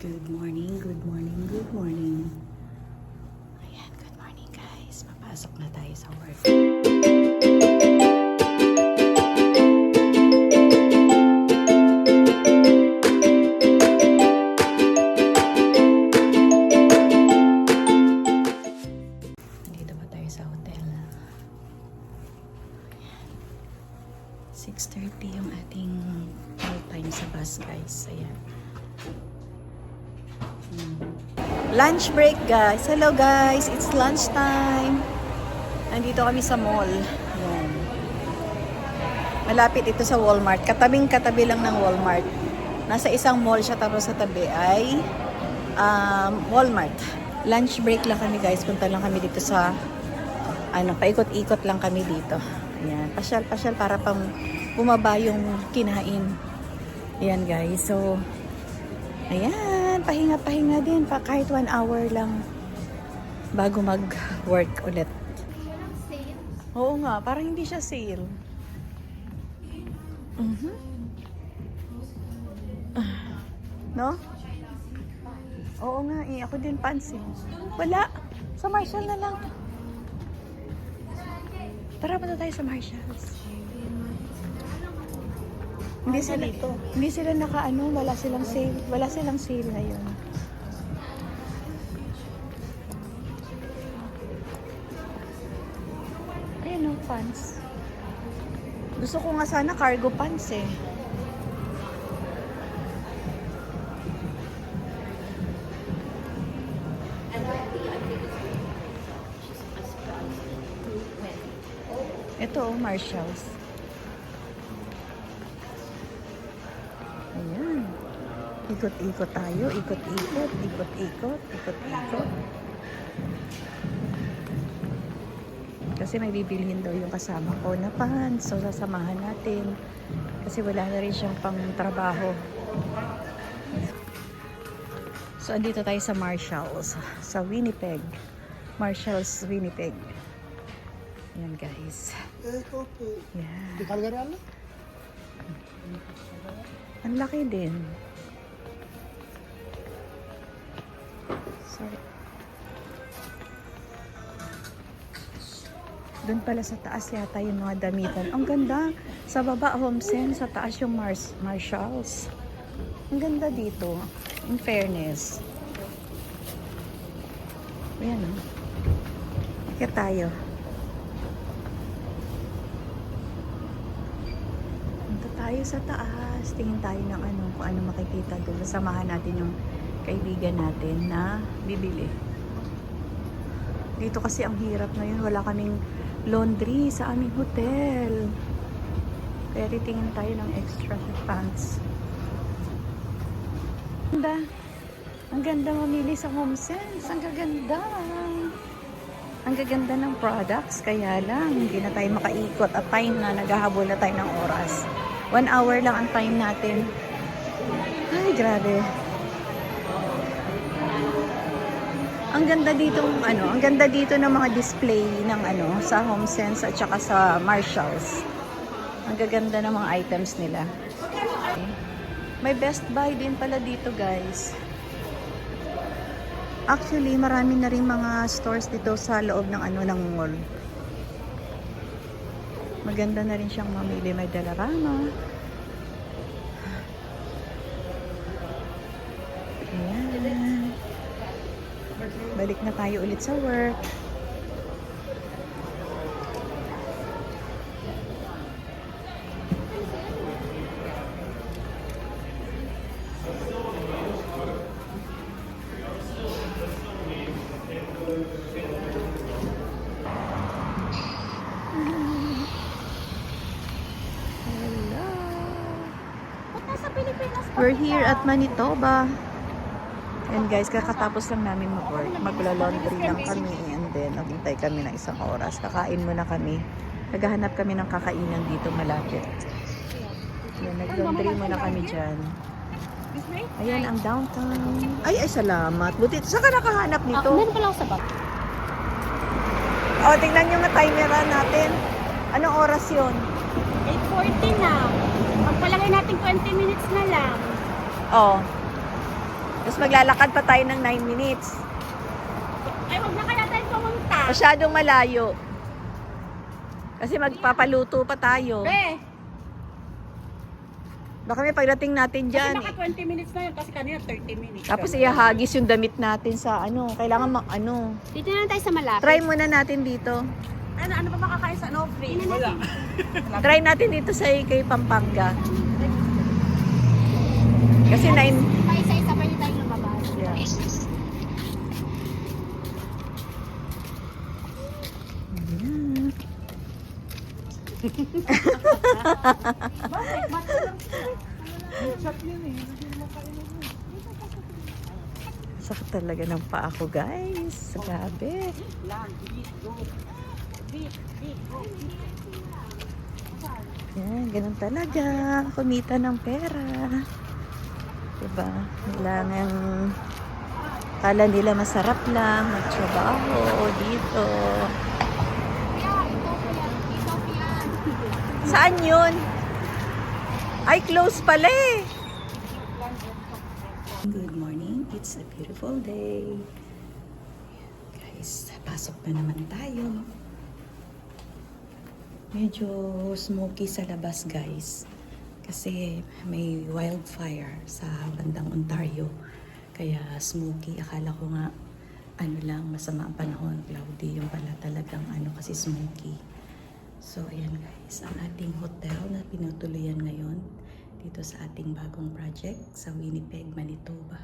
Good morning, good morning, good morning. Ayan, good morning guys. Papasok na tayo sa work. Nandito ba tayo sa hotel? 6:30 yung ating time sa bus guys. Ayan. Lunch break guys. Hello guys, it's lunch time. Nandito kami sa mall. Ayan. Malapit ito sa Walmart. Katabing-katabi lang ng Walmart. Nasa isang mall siya tapos sa tabi ay Walmart. Lunch break lang kami guys. Punta lang kami dito sa paikot-ikot lang kami dito. Ayan. Pasyal-pasyal para pang bumaba yung kinain. Ayan guys. So, ayan. Pahinga-pahinga din. Kahit 1 hour lang bago mag-work ulit. Oo nga. Parang hindi siya sale. No? Oo nga. Ako din pansin. Wala. Sa Marshall na lang. Tara, punta tayo sa Marshalls. Hindi sila wala silang sale. Wala silang sale ngayon. Ayan o, pants. Gusto ko nga sana cargo pants eh. Ito Marshalls. Ayan. Ikot-ikot tayo. Ikot-ikot. Ikot-ikot. Ikot-ikot. Kasi may bibilhin daw yung kasama ko na pants. So, sasamahan natin. Kasi wala na rin siyang pang trabaho. So, andito tayo sa Marshalls. Sa Winnipeg. Marshalls, Winnipeg. Ayan, guys. Yeah. Ang laki din. Sorry. Doon pala sa taas yata yung mga damitan. Ang ganda. Sa baba, HomeSense. Sa taas yung Marshalls. Ang ganda dito. In fairness. Ayan o. Ikit tayo. Tayo sa taas, tingin tayo ng kung ano makikita doon. Samahan natin yung kaibigan natin na bibili. Dito kasi ang hirap ngayon, wala kaming laundry sa aming hotel. Kaya titingin tayo ng extra pants. Ang ganda mamili sa HomeSense. Ang gaganda. Ang gaganda ng products. Kaya lang, hindi na tayo makaikot at time na naghahabol na tayo ng oras. 1 hour lang ang time natin. Ay, grabe. Ang ganda dito, ang ganda dito ng mga display ng sa HomeSense at saka sa Marshalls. Ang gaganda ng mga items nila. May Best Buy din pala dito, guys. Actually, marami na rin mga stores dito sa loob ng ng mall. Maganda na rin siyang mamili. May Dollarama. Ayan. Balik na tayo ulit sa work. We're here at Manitoba. And guys, kakatapos lang namin mag-work. Magla-laundry lang kami. And then, naghintay kami ng 1 oras. Kakain muna kami. Naghahanap kami ng kakainan dito malapit. Yan, nag-laundry muna kami dyan. Ayan ang downtown. Ay, salamat. Buti, saan ka nakahanap nito? Meron pala ako sa bag. O, tingnan nyo nga timeran natin. Anong oras yun? 8:40 na. Pagpalagay natin 20 minutes na lang. Oh. Tapos maglalakad pa tayo ng 9 minutes. Ay, wag na kaya tayo pumunta. Masyadong malayo. Kasi magpapaluto pa tayo. Be, Baka may pagdating natin kasi dyan. baka 20 minutes na yun kasi kanina 30 minutes. Tapos ihahagis yung damit natin sa kailangan Dito na lang tayo sa malapit. Try muna natin dito. Ano ba makakain sa no-free? Wala. Try natin dito sa kay Pampanga. Kasi 9. Paisa-isa pa rin tayo lumabas. Yeah. Sakit talaga ng paa ko, guys. Grabe. Yan, ganun talaga. Kumita ng pera. Diba? Kailangan kala nila masarap lang magtrabaho dito. Saan yun? Ay, close pala eh. Good morning. It's a beautiful day. Guys, pasok na naman tayo. Medyo smoky sa labas, guys. Kasi may wildfire sa bandang Ontario. Kaya smoky. Akala ko nga masama ang panahon. Cloudy yung pala talagang kasi smoky. So, ayan guys, ang ating hotel na pinutuluyan ngayon dito sa ating bagong project sa Winnipeg, Manitoba.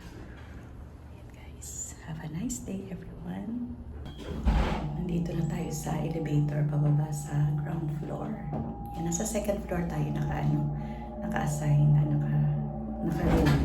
Ayan guys, have a nice day everyone. Nandito na tayo sa elevator pababa sa ground floor. Yan, nasa second floor tayo naka-assign, naka-room.